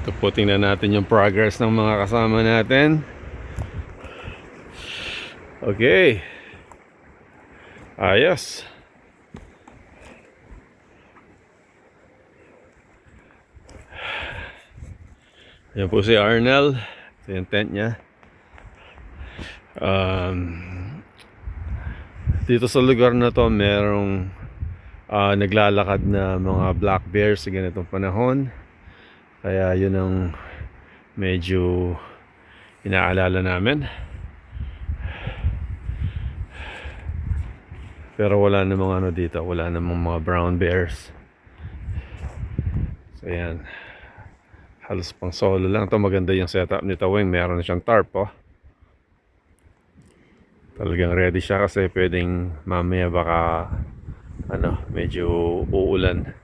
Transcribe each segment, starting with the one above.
Ito po, tingnan natin yung progress ng mga kasama natin. Okay. Ayos. Yan po si Arnel. Ito yung tent niya. Dito sa lugar na to merong naglalakad na mga black bears sa ganitong panahon. Kaya yun ang medyo inaalala namin. Pero wala namang ano dito, wala namang mga brown bears. So yan, halos pang solo lang. Ito maganda yung setup nito, Wing. Meron na siyang tarp, oh. Talagang ready siya kasi pwedeng mamaya baka medyo uulan.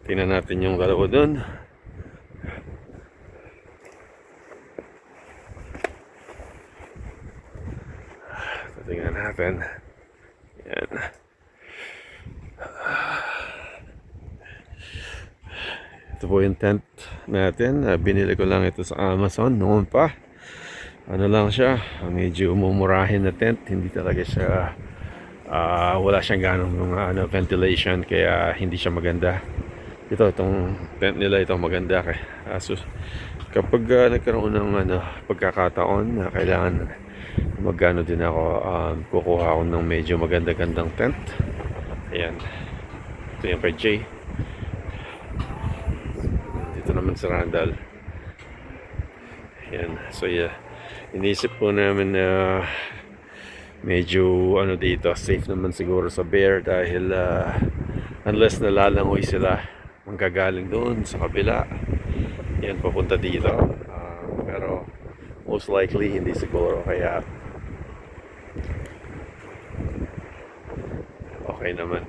Tingnan natin yung dalawa dun. Tingnan natin. Yan. Ito po yung tent natin. Binili ko lang ito sa Amazon noon pa. Ano lang siya, medyo mumurahin na tent. Hindi talaga siya wala siyang ganong mga ventilation, kaya hindi siya maganda. Itong tent nila, ito maganda kay kapag nagkaroon ng pagkakataon na kailangan magano din ako, kukuha ako ng medyo maganda-gandang tent. Ayan, ito yung kay Jay. Dito naman si Randall. Ayan, so yeah, inisip po namin na medyo dito safe naman siguro sa bear, dahil unless nalalangoy sila, manggagaling doon sa kabila yan papunta dito, pero most likely hindi siguro, kaya okay naman.